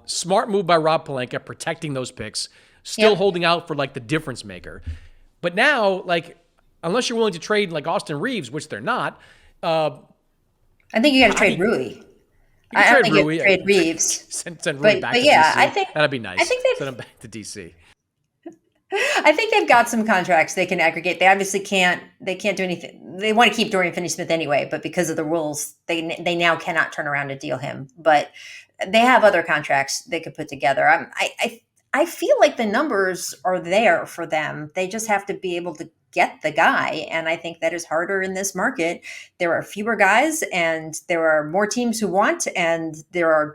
Smart move by Rob Pelinka, protecting those picks, still holding out for, the difference maker. But now, unless you're willing to trade, Austin Reeves, which they're not. I think you got to trade Rui. I don't think you trade Reeves. Send Rui back to DC. I think that'd be nice. I think send him back to DC. I think they've got some contracts they can aggregate. They obviously can't. They can't do anything. They want to keep Dorian Finney-Smith anyway, but because of the rules, they now cannot turn around and deal him. But they have other contracts they could put together. I feel like the numbers are there for them. They just have to be able to get the guy. And I think that is harder in this market. There are fewer guys and there are more teams who want, and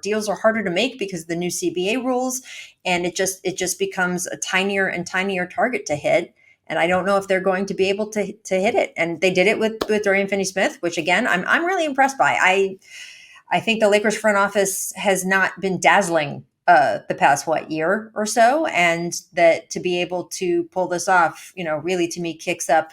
deals are harder to make because of the new CBA rules. And it just becomes a tinier and tinier target to hit. And I don't know if they're going to be able to hit it. And they did it with Dorian Finney-Smith, which again, I'm really impressed by. I think the Lakers front office has not been dazzling the past year or so, and that to be able to pull this off, really to me kicks up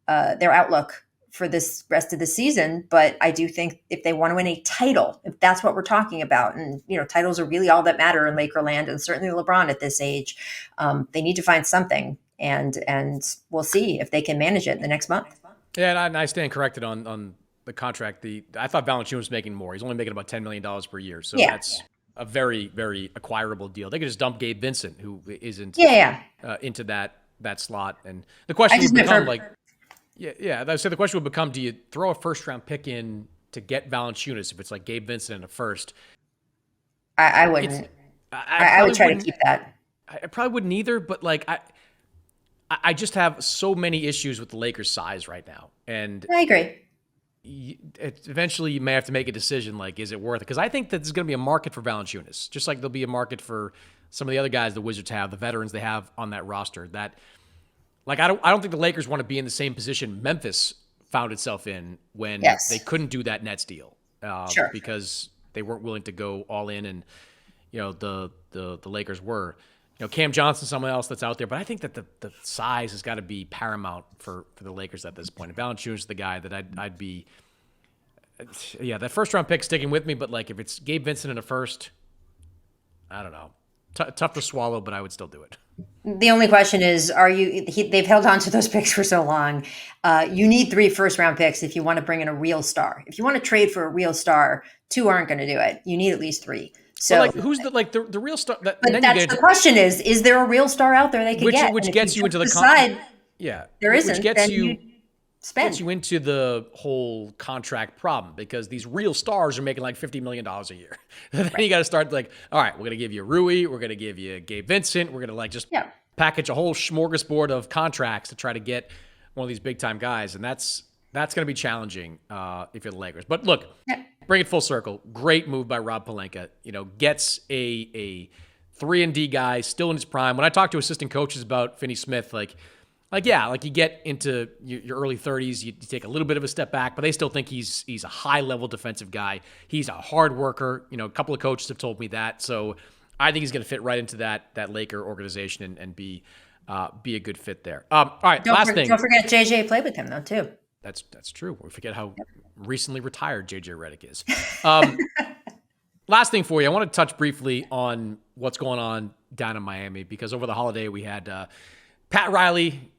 their outlook for this rest of the season. But I do think if they want to win a title, if that's what we're talking about, and titles are really all that matter in Lakerland, and certainly LeBron at this age, they need to find something, and we'll see if they can manage it the next month. Yeah, and I stand corrected on the contract. I thought Valanciunas was making more. He's only making about $10 million per year, so that's a very, very acquirable deal. They could just dump Gabe Vincent, who isn't into that slot. And the question would become I said the question would become: do you throw a first-round pick in to get Valanciunas if it's Gabe Vincent in a first? I wouldn't. I would try to keep that. I probably wouldn't either. But I just have so many issues with the Lakers' size right now, and I agree. Eventually you may have to make a decision, is it worth it? Because I think that there's going to be a market for Valanciunas, just like there'll be a market for some of the other guys the Wizards have, the veterans they have on that roster. That, I don't think the Lakers want to be in the same position Memphis found itself in when they couldn't do that Nets deal because they weren't willing to go all in, and the Lakers were. Cam Johnson, someone else that's out there, but I think that the size has got to be paramount for the Lakers at this point. And Valanciunas is the guy that I'd be, that first round pick sticking with me. But if it's Gabe Vincent in a first, I don't know, tough to swallow, but I would still do it. The only question is, they've held on to those picks for so long. You need 3 first round picks if you want to bring in a real star. If you want to trade for a real star, 2 aren't going to do it. You need at least 3. So, who's the real star? But that's the question: is there a real star out there they can get? Which gets you into the side? There isn't. Which gets you into the whole contract problem, because these real stars are making $50 million a year. Then you got to start all right, we're going to give you Rui, we're going to give you Gabe Vincent, we're going to package a whole smorgasbord of contracts to try to get one of these big time guys, and that's going to be challenging if you're the Lakers. But look. Bring it full circle. Great move by Rob Pelinka. Gets a 3-and-D guy still in his prime. When I talk to assistant coaches about Finney-Smith, you get into your early 30s, you take a little bit of a step back, but they still think he's a high-level defensive guy. He's a hard worker. A couple of coaches have told me that. So I think he's going to fit right into that Laker organization and be a good fit there. All right, last thing. Don't forget JJ played with him though too. That's true. We forget how recently retired JJ Redick is. Last thing for you, I want to touch briefly on what's going on down in Miami, because over the holiday we had Pat Riley,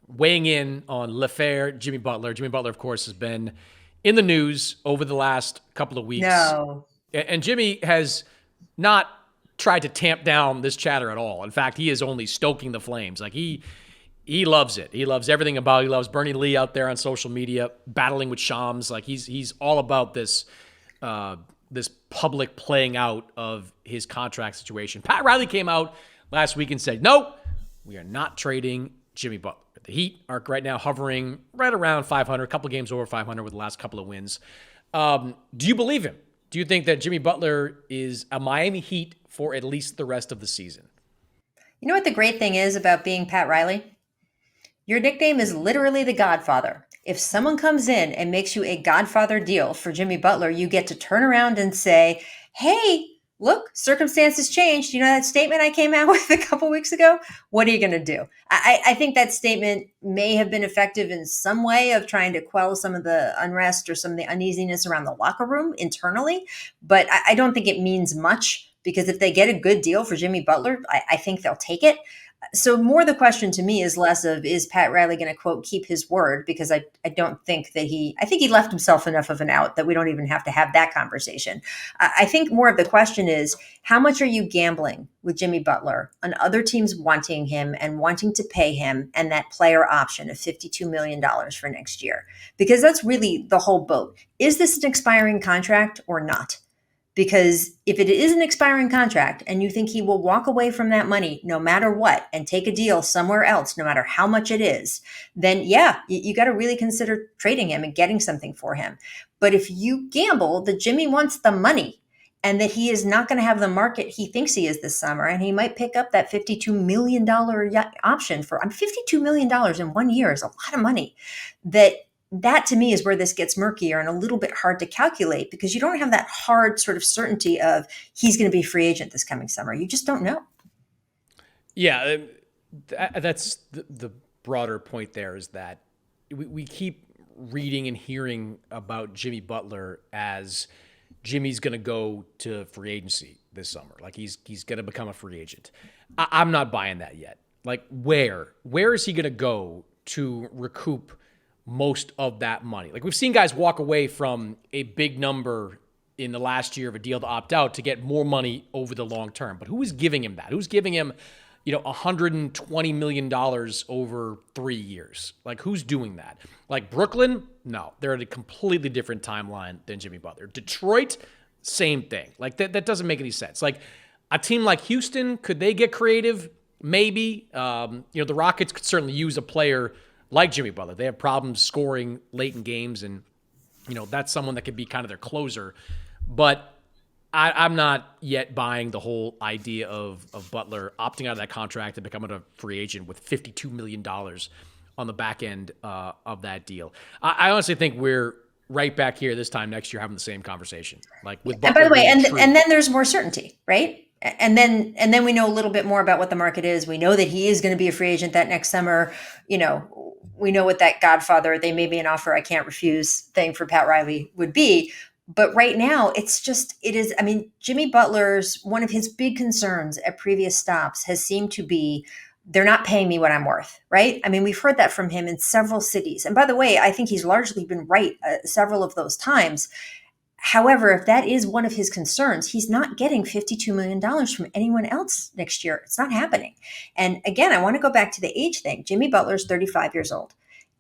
weighing in on LeFair, Jimmy Butler. Jimmy Butler, of course, has been in the news over the last couple of weeks. No. And Jimmy has not tried to tamp down this chatter at all. In fact, he is only stoking the flames. He loves it. He loves everything about it. He loves Bernie Lee out there on social media, battling with Shams. He's all about this this public playing out of his contract situation. Pat Riley came out last week and said, no, we are not trading Jimmy Butler. The Heat are right now hovering right around 500, a couple games over 500 with the last couple of wins. Do you believe him? Do you think that Jimmy Butler is a Miami Heat for at least the rest of the season? You know what the great thing is about being Pat Riley? Your nickname is literally the Godfather. If someone comes in and makes you a Godfather deal for Jimmy Butler, you get to turn around and say, hey, look, circumstances changed. You know that statement I came out with a couple weeks ago? What are you going to do? I think that statement may have been effective in some way of trying to quell some of the unrest or some of the uneasiness around the locker room internally. But I don't think it means much, because if they get a good deal for Jimmy Butler, I think they'll take it. So more the question to me is less of, is Pat Riley going to, quote, keep his word? Because I don't think that I think he left himself enough of an out that we don't even have to have that conversation. I think more of the question is, how much are you gambling with Jimmy Butler on other teams wanting him and wanting to pay him, and that player option of $52 million for next year? Because that's really the whole boat. Is this an expiring contract or not? Because if it is an expiring contract and you think he will walk away from that money no matter what and take a deal somewhere else, no matter how much it is, then yeah, you got to really consider trading him and getting something for him. But if you gamble that Jimmy wants the money and that he is not going to have the market he thinks he is this summer, and he might pick up that $52 million option for $52 million in 1 year is a lot of money, that to me is where this gets murkier and a little bit hard to calculate, because you don't have that hard sort of certainty of he's going to be a free agent this coming summer. You just don't know. Yeah, that's the broader point there, is that we keep reading and hearing about Jimmy Butler as Jimmy's going to go to free agency this summer. Like he's going to become a free agent. I'm not buying that yet. Like where is he going to go to recoup most of that money? Like we've seen guys walk away from a big number in the last year of a deal to opt out to get more money over the long term. But who is giving him that? Who's giving him, $120 million over 3 years? Like who's doing that? Like Brooklyn? No, they're at a completely different timeline than Jimmy Butler. Detroit, same thing. Like that doesn't make any sense. Like a team like Houston, could they get creative? Maybe. The Rockets could certainly use a player like Jimmy Butler. They have problems scoring late in games, and that's someone that could be kind of their closer. But I'm not yet buying the whole idea of Butler opting out of that contract and becoming a free agent with $52 million on the back end of that deal. I honestly think we're right back here this time next year having the same conversation. Like with Butler. And by the way, and then there's more certainty, right? And then we know a little bit more about what the market is. We know that he is going to be a free agent that next summer. We know what that Godfather, they made me an offer I can't refuse thing for Pat Riley would be. But right now, Jimmy Butler's, one of his big concerns at previous stops has seemed to be, they're not paying me what I'm worth, right? I mean, we've heard that from him in several cities. And by the way, I think he's largely been right several of those times. However, if that is one of his concerns, he's not getting $52 million from anyone else next year. It's not happening. And again, I want to go back to the age thing. Jimmy Butler's 35 years old.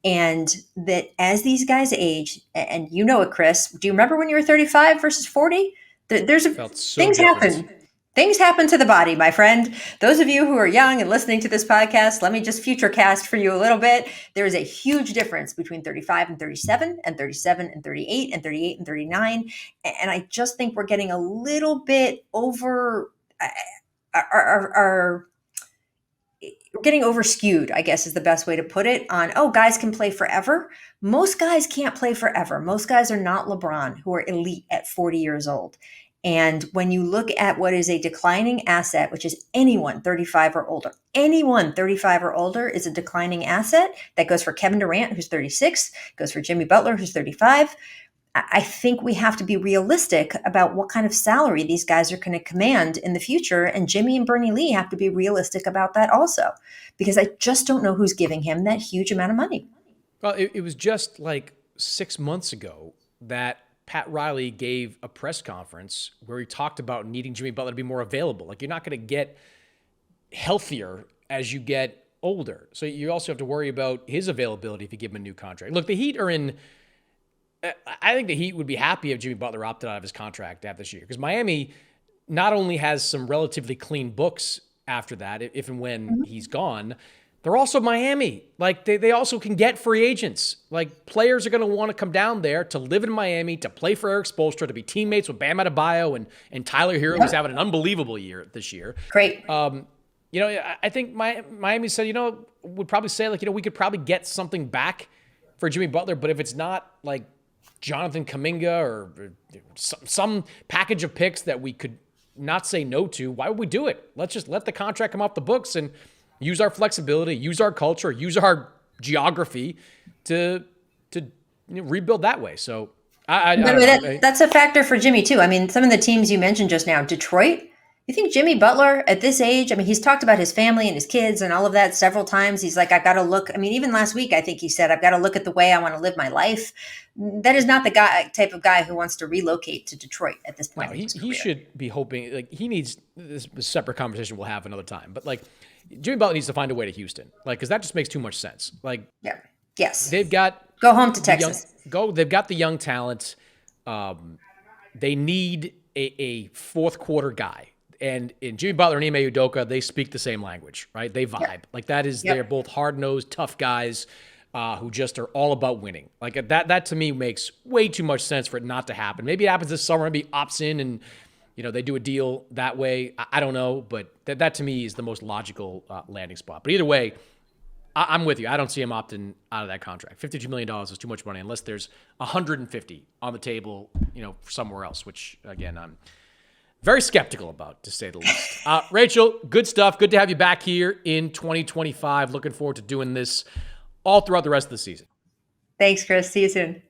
And that as these guys age, and you know it, Chris, do you remember when you were 35 versus 40? Things happen. Things happen to the body, my friend. Those of you who are young and listening to this podcast, let me just future cast for you a little bit. There is a huge difference between 35 and 37 and 37 and 38 and 38 and 39. And I just think we're getting a little bit over we're getting over skewed, I guess is the best way to put it, on, guys can play forever. Most guys can't play forever. Most guys are not LeBron, who are elite at 40 years old. And when you look at what is a declining asset, which is anyone 35 or older, anyone 35 or older is a declining asset. That goes for Kevin Durant, who's 36, goes for Jimmy Butler, who's 35. I think we have to be realistic about what kind of salary these guys are going to command in the future. And Jimmy and Bernie Lee have to be realistic about that also, because I just don't know who's giving him that huge amount of money. Well, it was just like 6 months ago that Pat Riley gave a press conference where he talked about needing Jimmy Butler to be more available. Like, you're not going to get healthier as you get older. So you also have to worry about his availability if you give him a new contract. Look, the Heat are in... I think the Heat would be happy if Jimmy Butler opted out of his contract after this year, because Miami not only has some relatively clean books after that, if and when he's gone, they're also Miami. Like, they also can get free agents. Like, players are going to want to come down there to live in Miami, to play for Eric Spoelstra, to be teammates with Bam Adebayo and Tyler Hero, who's having an unbelievable year this year. Great. I think Miami said, would probably say like, we could probably get something back for Jimmy Butler, but if it's not like Jonathan Kuminga or some package of picks that we could not say no to, why would we do it? Let's just let the contract come off the books and use our flexibility, use our culture, use our geography to rebuild that way. So that's a factor for Jimmy too. I mean, some of the teams you mentioned just now, Detroit. You think Jimmy Butler at this age, I mean, he's talked about his family and his kids and all of that several times. He's like, I've got to look. I mean, even last week, I think he said, I've got to look at the way I want to live my life. That is not the type of guy who wants to relocate to Detroit at this point. No, he should be hoping, like, he needs this separate conversation we'll have another time. But like, Jimmy Butler needs to find a way to Houston, like, because that just makes too much sense. Like, yeah, yes, they've got go home to Texas. They've got the young talent. They need a fourth quarter guy. And in Jimmy Butler and Ime Udoka, they speak the same language, right? They vibe. Yep. Like that is, they're both hard-nosed, tough guys who just are all about winning. Like that to me makes way too much sense for it not to happen. Maybe it happens this summer, maybe opts in and, they do a deal that way. I don't know, but that to me is the most logical landing spot. But either way, I'm with you. I don't see him opting out of that contract. $52 million is too much money unless there's 150 on the table, for somewhere else, which again, I'm very skeptical about, to say the least. Rachel, good stuff. Good to have you back here in 2025. Looking forward to doing this all throughout the rest of the season. Thanks, Chris. See you soon.